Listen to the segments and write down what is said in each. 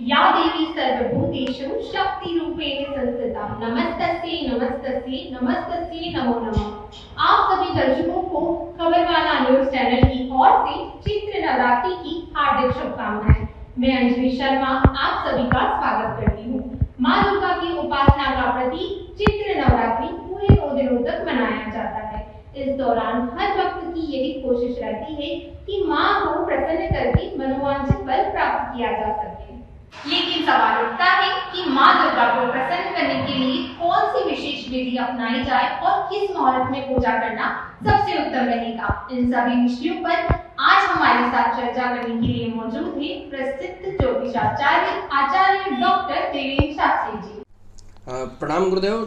या देवी सर्वभूतेषु शक्तिरूपेण संस्थिता नमस्तस्यै नमस्तस्यै नमस्तस्यै नमो नमः। आप सभी दर्शकों को खबरवाला न्यूज चैनल की ओर से चैत्र नवरात्रि की हार्दिक शुभकामनाएं। मैं अंजलि शर्मा आप सभी का स्वागत करती हूँ। माँ दुर्गा की उपासना का प्रतीक चैत्र नवरात्रि पूरे 9 दिनों तक मनाया जाता है। इस दौरान हर भक्त की यही कोशिश रहती है कि माँ को प्रसन्न करके मनोवांछित फल प्राप्त किया जा सके। लेकिन सवाल उठता है कि माँ दुर्गा को प्रसन्न करने के लिए कौन सी विशेष विधि अपनाई जाए और किस मुहूर्त में पूजा करना सबसे उत्तम रहेगा। इन सभी विषयों पर आज हमारे साथ चर्चा करने के लिए मौजूद है प्रसिद्ध ज्योतिषाचार्य आचार्य डॉक्टर देवेंद्र शास्त्री जी। प्रणाम गुरुदेव।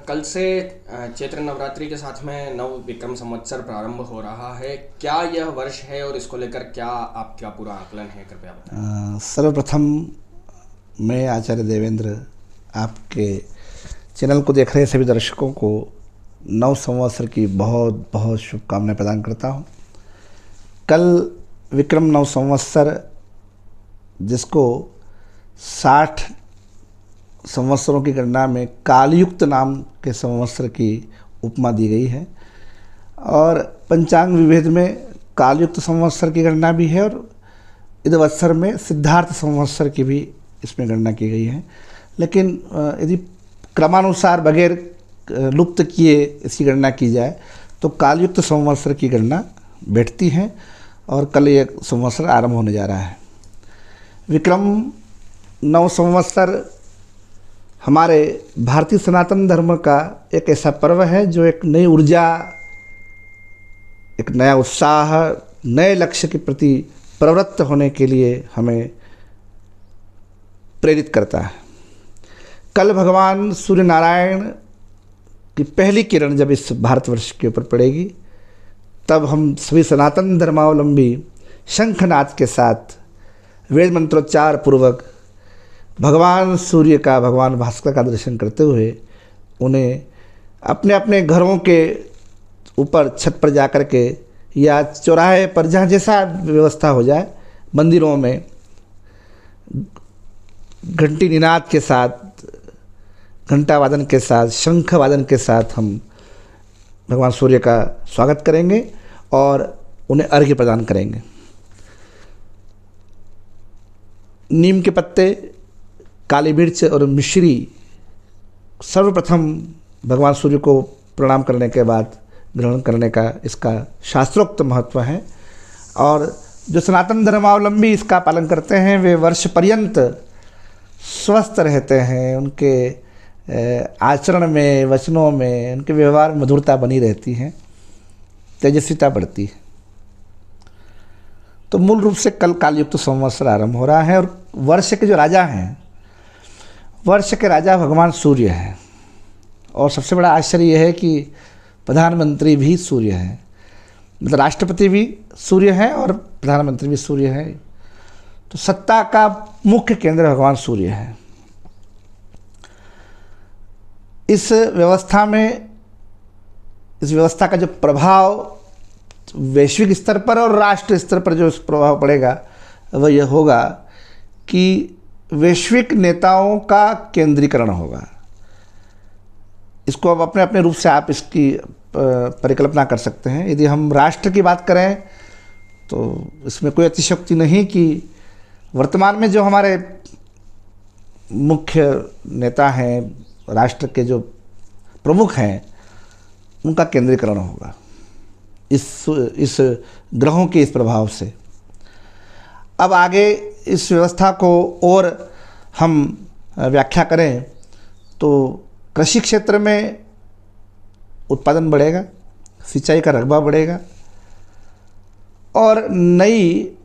कल से चैत्र नवरात्रि के साथ में नव विक्रम संवत्सर प्रारंभ हो रहा है। क्या यह वर्ष है और इसको लेकर क्या आपका पूरा आकलन है, कृपया बताएं। सर्वप्रथम मैं आचार्य देवेंद्र आपके चैनल को देख रहे सभी दर्शकों को नव संवत्सर की बहुत बहुत शुभकामनाएं प्रदान करता हूं। कल विक्रम नव संवत्सर, जिसको 60 संवत्सरों की गणना में कालयुक्त नाम के संवत्सर की उपमा दी गई है और पंचांग विभेद में कालयुक्त संवत्सर की गणना भी है और इदवत्सर में सिद्धार्थ संवत्सर की भी इसमें गणना की गई है। लेकिन यदि क्रमानुसार बगैर लुप्त किए इसकी गणना की जाए तो कालयुक्त संवत्सर की गणना बैठती है और कल ये संवत्सर आरंभ होने जा रहा है। विक्रम नव संवत्सर हमारे भारतीय सनातन धर्म का एक ऐसा पर्व है जो एक नई ऊर्जा, एक नया उत्साह, नए लक्ष्य के प्रति प्रवृत्त होने के लिए हमें प्रेरित करता है। कल भगवान सूर्य नारायण की पहली किरण जब इस भारतवर्ष के ऊपर पड़ेगी तब हम सभी सनातन धर्मावलंबी शंखनाद के साथ वेद मंत्रोच्चार पूर्वक भगवान सूर्य का, भगवान भास्कर का दर्शन करते हुए उन्हें अपने अपने घरों के ऊपर छत पर जाकर के या चौराहे पर जहाँ जैसा व्यवस्था हो जाए, मंदिरों में घंटी निनाद के साथ, घंटा वादन के साथ, शंख वादन के साथ हम भगवान सूर्य का स्वागत करेंगे और उन्हें अर्घ्य प्रदान करेंगे। नीम के पत्ते, काली मिर्च और मिश्री सर्वप्रथम भगवान सूर्य को प्रणाम करने के बाद ग्रहण करने का इसका शास्त्रोक्त महत्व है और जो सनातन धर्मावलंबी इसका पालन करते हैं वे वर्ष पर्यंत स्वस्थ रहते हैं। उनके आचरण में, वचनों में, उनके व्यवहार में मधुरता बनी रहती है, तेजस्विता बढ़ती है। तो मूल रूप से कल कालयुक्त संवत्सर आरंभ हो रहा है और वर्ष के जो राजा हैं, वर्ष के राजा भगवान सूर्य हैं और सबसे बड़ा आश्चर्य यह है कि प्रधानमंत्री भी सूर्य हैं, मतलब राष्ट्रपति भी सूर्य हैं और प्रधानमंत्री भी सूर्य हैं। तो सत्ता का मुख्य केंद्र भगवान सूर्य है। इस व्यवस्था में, इस व्यवस्था का जो प्रभाव वैश्विक स्तर पर और राष्ट्र स्तर पर जो इस प्रभाव पड़ेगा वह यह होगा कि वैश्विक नेताओं का केंद्रीकरण होगा। इसको अब अपने अपने रूप से आप इसकी परिकल्पना कर सकते हैं। यदि हम राष्ट्र की बात करें तो इसमें कोई अतिशयोक्ति नहीं कि वर्तमान में जो हमारे मुख्य नेता हैं, राष्ट्र के जो प्रमुख हैं, उनका केंद्रीकरण होगा इस ग्रहों के इस प्रभाव से। अब आगे इस व्यवस्था को और हम व्याख्या करें तो कृषि क्षेत्र में उत्पादन बढ़ेगा, सिंचाई का रकबा बढ़ेगा और नई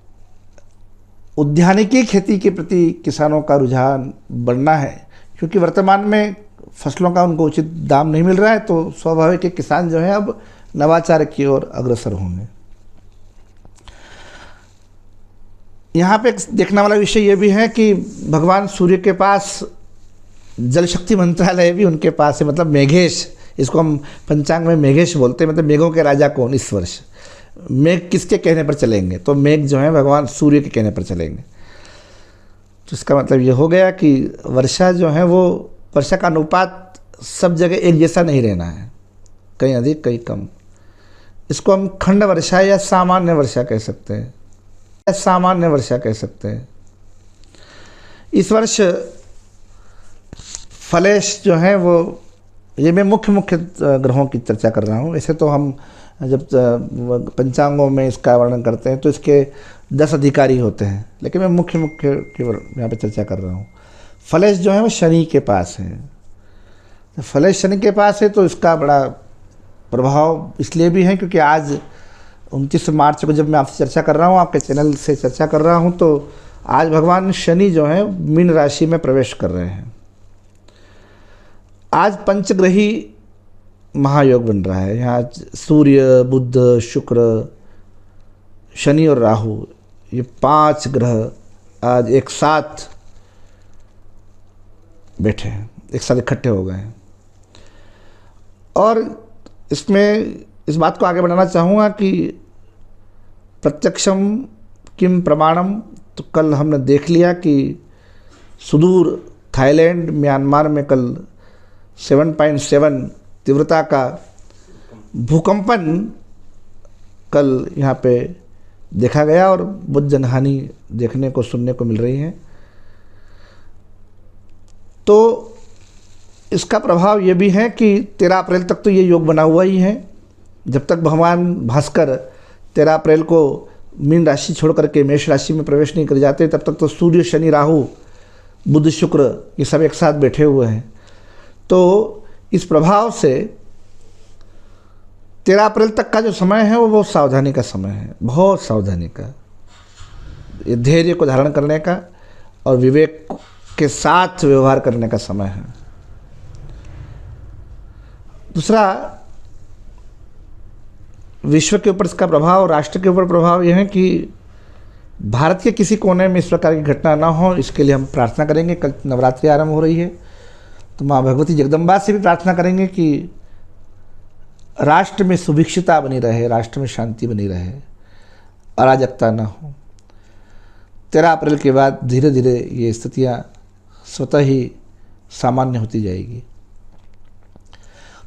उद्यानिकी खेती के प्रति किसानों का रुझान बढ़ना है, क्योंकि वर्तमान में फसलों का उनको उचित दाम नहीं मिल रहा है। तो स्वाभाविक है किसान जो है अब नवाचार की ओर अग्रसर होंगे। यहाँ पे देखने वाला विषय ये भी है कि भगवान सूर्य के पास जल शक्ति मंत्रालय भी उनके पास है, मतलब मेघेश, इसको हम पंचांग में मेघेश बोलते हैं, मतलब मेघों के राजा कौन इस वर्ष। मेघ किसके कहने पर चलेंगे? तो मेघ जो है भगवान सूर्य के कहने पर चलेंगे। तो इसका मतलब ये हो गया कि वर्षा जो है वो वर्षा का अनुपात सब जगह एक जैसा नहीं रहना है, कहीं अधिक कहीं कम। इसको हम खंड वर्षा या सामान्य वर्षा कह सकते हैं, सामान्य वर्षा कह सकते हैं। इस वर्ष फलेश जो है वो, ये मैं मुख्य ग्रहों की चर्चा कर रहा हूँ। ऐसे तो हम जब पंचांगों में इसका वर्णन करते हैं तो इसके 10 अधिकारी होते हैं, लेकिन मैं मुख्य की यहाँ पे चर्चा कर रहा हूँ। फलेश जो है वो शनि के पास है। तो फलेश शनि के पास है तो इसका बड़ा प्रभाव इसलिए भी है क्योंकि आज 29 मार्च को जब मैं आपसे चर्चा कर रहा हूँ, आपके चैनल से चर्चा कर रहा हूँ, तो आज भगवान शनि जो है मीन राशि में प्रवेश कर रहे हैं। आज पंचग्रही महायोग बन रहा है। यहाँ सूर्य, बुध, शुक्र, शनि और राहु, ये 5 ग्रह आज एक साथ बैठे हैं, एक साथ इकट्ठे हो गए हैं। और इसमें इस बात को आगे बढ़ाना चाहूँगा कि प्रत्यक्षम किम प्रमाणम, तो कल हमने देख लिया कि सुदूर थाईलैंड, म्यांमार में कल 7.7 तीव्रता का भूकंपन कल यहाँ पे देखा गया और बहुत जनहानि देखने को सुनने को मिल रही है। तो इसका प्रभाव ये भी है कि 13 अप्रैल तक तो ये योग बना हुआ ही है। जब तक भगवान भास्कर 13 अप्रैल को मीन राशि छोड़ करके मेष राशि में प्रवेश नहीं कर जाते, तब तक तो सूर्य, शनि, राहु, बुध, शुक्र ये सब एक साथ बैठे हुए हैं। तो इस प्रभाव से 13 अप्रैल तक का जो समय है वो बहुत सावधानी का समय है, बहुत सावधानी का, ये धैर्य को धारण करने का और विवेक के साथ व्यवहार करने का समय है। दूसरा, विश्व के ऊपर इसका प्रभाव, राष्ट्र के ऊपर प्रभाव यह है कि भारत के किसी कोने में इस प्रकार की घटना ना हो, इसके लिए हम प्रार्थना करेंगे। कल नवरात्रि आरंभ हो रही है तो माँ भगवती जगदम्बा से भी प्रार्थना करेंगे कि राष्ट्र में सुभिक्षता बनी रहे, राष्ट्र में शांति बनी रहे, अराजकता ना हो। 13 अप्रैल के बाद धीरे धीरे ये स्थितियाँ स्वतः ही सामान्य होती जाएगी।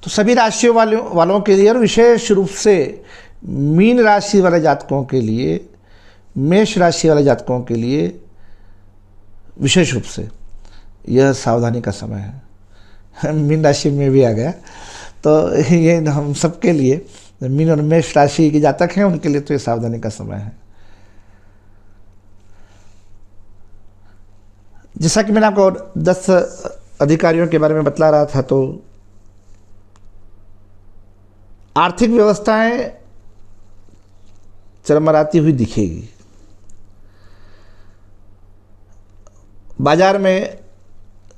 तो सभी राशियों वालों के लिए और विशेष रूप से मीन राशि वाले जातकों के लिए, मेष राशि वाले जातकों के लिए विशेष रूप से यह सावधानी का समय है। मीन राशि में भी आ गया तो ये हम सबके लिए, मीन और मेष राशि के जातक हैं उनके लिए तो ये सावधानी का समय है। जैसा कि मैंने आपको 10 अधिकारियों के बारे में बतला रहा था, तो आर्थिक व्यवस्थाएं चरमराती हुई दिखेगी। बाजार में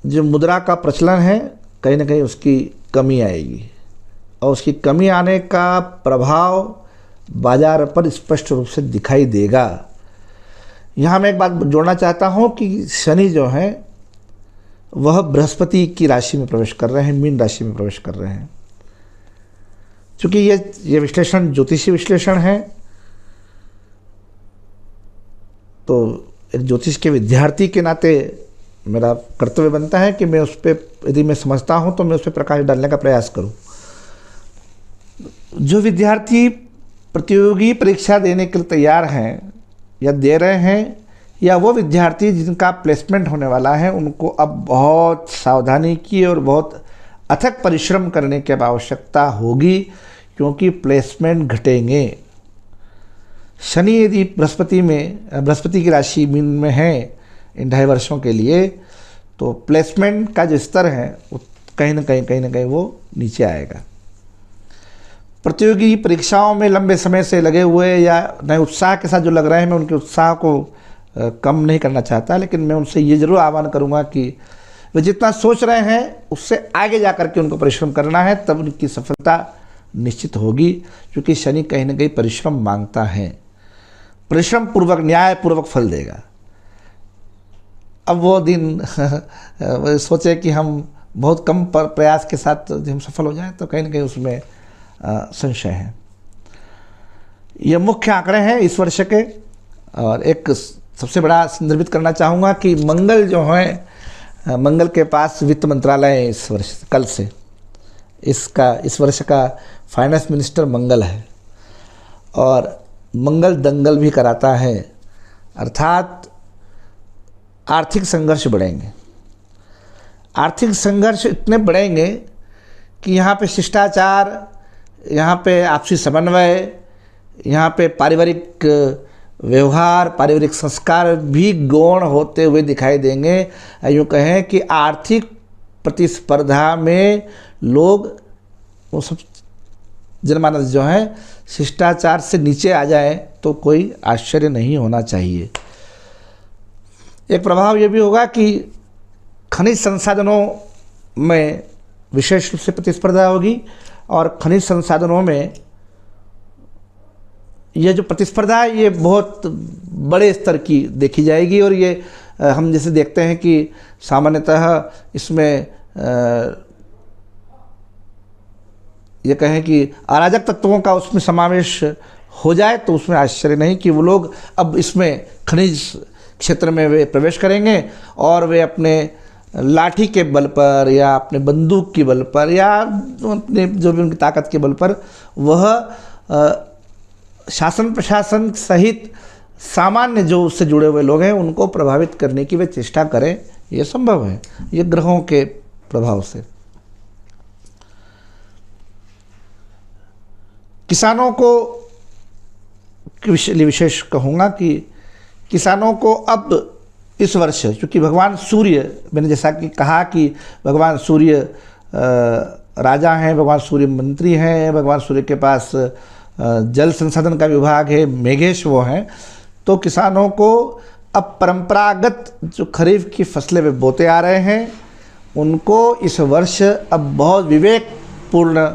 जो मुद्रा का प्रचलन है कहीं ना कहीं उसकी कमी आएगी और उसकी कमी आने का प्रभाव बाजार पर स्पष्ट रूप से दिखाई देगा। यहाँ मैं एक बात जोड़ना चाहता हूँ कि शनि जो है वह बृहस्पति की राशि में प्रवेश कर रहे हैं, मीन राशि में प्रवेश कर रहे हैं। चूँकि ये विश्लेषण ज्योतिषी विश्लेषण है, तो एक ज्योतिष के विद्यार्थी के नाते मेरा कर्तव्य बनता है कि मैं उस पर, यदि मैं समझता हूँ तो मैं उस पर प्रकाश डालने का प्रयास करूँ। जो विद्यार्थी प्रतियोगी परीक्षा देने के लिए तैयार हैं या दे रहे हैं, या वो विद्यार्थी जिनका प्लेसमेंट होने वाला है, उनको अब बहुत सावधानी की और बहुत अथक परिश्रम करने की आवश्यकता होगी, क्योंकि प्लेसमेंट घटेंगे। शनि यदि बृहस्पति की राशि मीन में है इन 2.5 वर्षों के लिए, तो प्लेसमेंट का जो स्तर है वो कहीं ना कहीं वो नीचे आएगा। प्रतियोगी परीक्षाओं में लंबे समय से लगे हुए या नए उत्साह के साथ जो लग रहे हैं, मैं उनके उत्साह को कम नहीं करना चाहता, लेकिन मैं उनसे ये ज़रूर आह्वान करूँगा कि वे जितना सोच रहे हैं उससे आगे जा कर के उनको परिश्रम करना है, तब उनकी सफलता निश्चित होगी। क्योंकि शनि कहीं ना कहीं परिश्रम मांगता है, परिश्रम पूर्वक, न्याय पूर्वक फल देगा। अब वो दिन सोचे कि हम बहुत कम प्रयास के साथ हम सफल हो जाएं, तो कहीं ना कहीं उसमें संशय है। ये मुख्य आंकड़े हैं इस वर्ष के, और एक सबसे बड़ा संदर्भित करना चाहूँगा कि मंगल जो है, मंगल के पास वित्त मंत्रालय है इस वर्ष, कल से इस वर्ष का फाइनेंस मिनिस्टर मंगल है और मंगल दंगल भी कराता है, अर्थात आर्थिक संघर्ष बढ़ेंगे। आर्थिक संघर्ष इतने बढ़ेंगे कि यहाँ पे शिष्टाचार, यहाँ पे आपसी समन्वय, यहाँ पे पारिवारिक व्यवहार, पारिवारिक संस्कार भी गौण होते हुए दिखाई देंगे। यूँ कहें कि आर्थिक प्रतिस्पर्धा में लोग, वो सब जनमानस जो है शिष्टाचार से नीचे आ जाए तो कोई आश्चर्य नहीं होना चाहिए। एक प्रभाव ये भी होगा कि खनिज संसाधनों में विशेष रूप से प्रतिस्पर्धा होगी और खनिज संसाधनों में ये जो प्रतिस्पर्धा है ये बहुत बड़े स्तर की देखी जाएगी। और ये हम जैसे देखते हैं कि सामान्यतः इसमें ये कहें कि अराजक तत्वों का उसमें समावेश हो जाए तो उसमें आश्चर्य नहीं कि वो लोग अब इसमें खनिज क्षेत्र में वे प्रवेश करेंगे और वे अपने लाठी के बल पर या अपने बंदूक के बल पर या अपने जो भी उनकी ताकत के बल पर वह शासन प्रशासन सहित सामान्य जो उससे जुड़े हुए लोग हैं उनको प्रभावित करने की वे चेष्टा करें। ये संभव है, ये ग्रहों के प्रभाव से। किसानों को विशेष कहूँगा कि किसानों को अब इस वर्ष, क्योंकि भगवान सूर्य, मैंने जैसा कि कहा कि भगवान सूर्य राजा हैं, भगवान सूर्य मंत्री हैं, भगवान सूर्य के पास जल संसाधन का विभाग है, मेघेश वो हैं, तो किसानों को अब परंपरागत जो खरीफ की फसलें वे बोते आ रहे हैं उनको इस वर्ष अब बहुत विवेकपूर्ण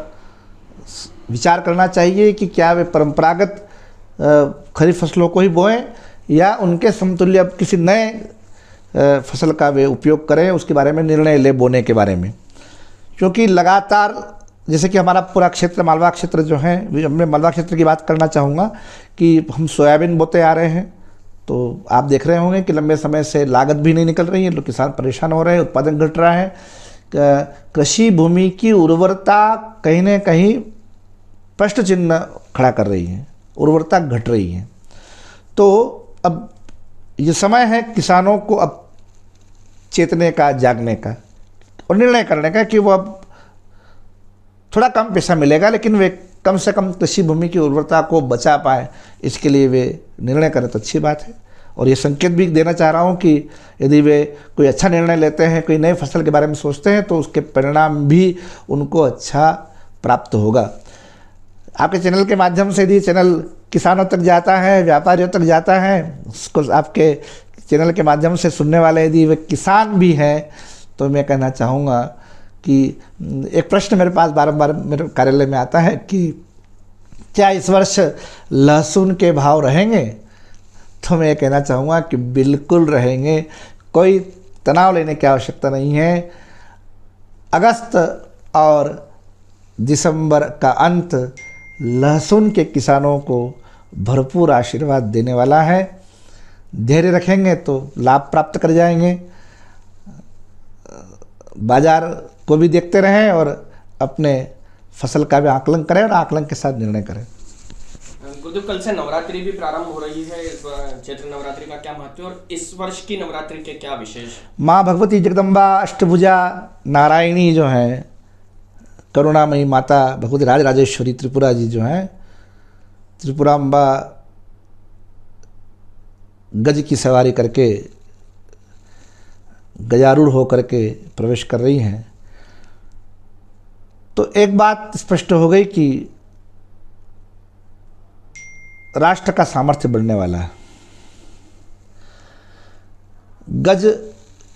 विचार करना चाहिए कि क्या वे परंपरागत खरीफ फसलों को ही बोएं या उनके समतुल्य अब किसी नए फसल का वे उपयोग करें, उसके बारे में निर्णय ले बोने के बारे में। क्योंकि लगातार जैसे कि हमारा पूरा क्षेत्र मालवा क्षेत्र जो है, मैं मालवा क्षेत्र की बात करना चाहूँगा कि हम सोयाबीन बोते आ रहे हैं, तो आप देख रहे होंगे कि लंबे समय से लागत भी नहीं निकल रही है, लोग किसान परेशान हो रहे हैं, उत्पादन घट रहा है, कृषि भूमि की उर्वरता कहीं न कहीं प्रश्न चिन्ह खड़ा कर रही है, उर्वरता घट रही है। तो अब ये समय है किसानों को अब चेतने का, जागने का और निर्णय करने का कि वो अब थोड़ा कम पैसा मिलेगा लेकिन वे कम से कम कृषि भूमि की उर्वरता को बचा पाए, इसके लिए वे निर्णय करें तो अच्छी बात है। और ये संकेत भी देना चाह रहा हूँ कि यदि वे कोई अच्छा निर्णय लेते हैं, कोई नए फसल के बारे में सोचते हैं तो उसके परिणाम भी उनको अच्छा प्राप्त होगा। आपके चैनल के माध्यम से यदि चैनल किसानों तक जाता है, व्यापारियों तक जाता है, उसको आपके चैनल के माध्यम से सुनने वाले यदि वे किसान भी हैं तो मैं कहना चाहूँगा कि एक प्रश्न मेरे पास बारंबार मेरे कार्यालय में आता है कि क्या इस वर्ष लहसुन के भाव रहेंगे? तो मैं कहना चाहूँगा कि बिल्कुल रहेंगे, कोई तनाव लेने की आवश्यकता नहीं है। अगस्त और दिसंबर का अंत लहसुन के किसानों को भरपूर आशीर्वाद देने वाला है। धैर्य रखेंगे तो लाभ प्राप्त कर जाएंगे। बाजार को भी देखते रहें और अपने फसल का भी आकलन करें और आकलन के साथ निर्णय करें। गुरुदेव, कल से नवरात्रि भी प्रारंभ हो रही है, चैत्र नवरात्रि का क्या महत्व है और इस वर्ष की नवरात्रि के क्या विशेष? माँ भगवती जगदम्बा अष्टभुजा नारायणी जो है, करुणामयी माता भगवती राजराजेश्वरी त्रिपुरा जी जो हैं, त्रिपुरा अम्बा गज की सवारी करके, गजारूढ़ होकर के प्रवेश कर रही हैं। तो एक बात स्पष्ट हो गई कि राष्ट्र का सामर्थ्य बढ़ने वाला है। गज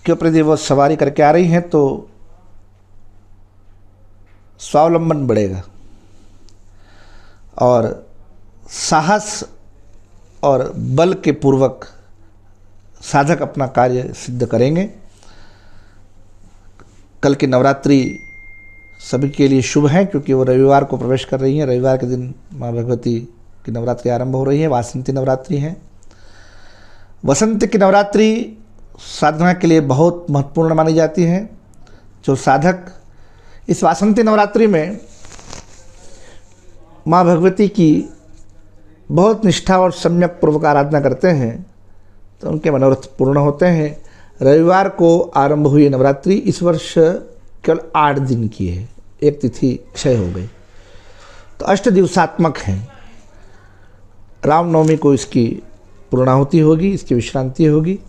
के ऊपर यदि वो सवारी करके आ रही हैं तो स्वावलंबन बढ़ेगा और साहस और बल के पूर्वक साधक अपना कार्य सिद्ध करेंगे। कल की नवरात्रि सभी के लिए शुभ है क्योंकि वो रविवार को प्रवेश कर रही हैं। रविवार के दिन माँ भगवती की नवरात्रि आरंभ हो रही है, वासंती नवरात्रि है। वसंत की नवरात्रि साधना के लिए बहुत महत्वपूर्ण मानी जाती है। जो साधक इस वासंती नवरात्रि में माँ भगवती की बहुत निष्ठा और सम्यक पूर्वक आराधना करते हैं तो उनके मनोरथ पूर्ण होते हैं। रविवार को आरंभ हुई नवरात्रि इस वर्ष केवल 8 दिन की है, एक तिथि क्षय हो गई, तो 8 दिवसात्मक है। रामनवमी को इसकी पूर्णाहुति होगी, इसकी विश्रांति होगी।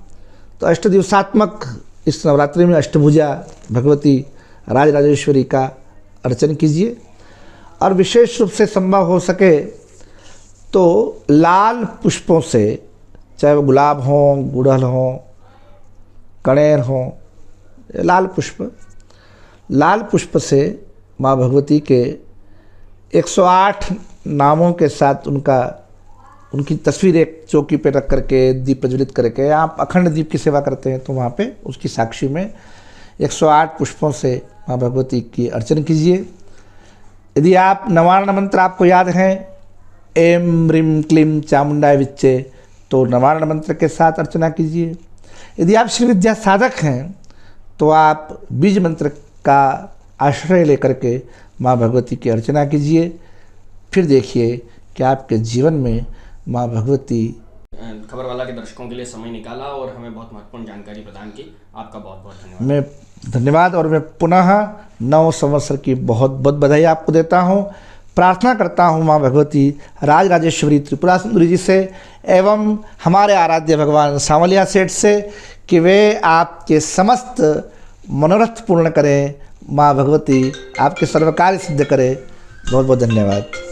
तो 8 दिवसात्मक इस नवरात्रि में अष्टभुजा भगवती राजराजेश्वरी का अर्चन कीजिए और विशेष रूप से संभव हो सके तो लाल पुष्पों से, चाहे वो गुलाब हों, गुड़हल हों, कणेर हों, लाल पुष्प से माँ भगवती के 108 नामों के साथ उनकी तस्वीर एक चौकी पे रख करके दीप प्रज्वलित करके, आप अखंड दीप की सेवा करते हैं तो वहाँ पे उसकी साक्षी में 108 पुष्पों से माँ भगवती की अर्चन कीजिए। यदि आप नवारण मंत्र आपको याद हैं, एम ह्रीम क्लीम चामुंडाय विच्चे, तो नवारण मंत्र के साथ अर्चना कीजिए। यदि आप श्री विद्या साधक हैं तो आप बीज मंत्र का आश्रय लेकर के माँ भगवती की अर्चना कीजिए। फिर देखिए कि आपके जीवन में माँ भगवती। खबर वाला के दर्शकों के लिए समय निकाला और हमें बहुत महत्वपूर्ण जानकारी प्रदान की। आपका बहुत बहुत धन्यवाद। मैं धन्यवाद और मैं पुनः नव संवत्सर की बहुत बहुत बधाई आपको देता हूँ। प्रार्थना करता हूँ माँ भगवती राजराजेश्वरी त्रिपुरा सुंदरी जी से एवं हमारे आराध्य भगवान सांवलिया सेठ से कि वे आपके समस्त मनोरथ पूर्ण करें। माँ भगवती आपके सर्व कार्य सिद्ध करें। बहुत बहुत धन्यवाद।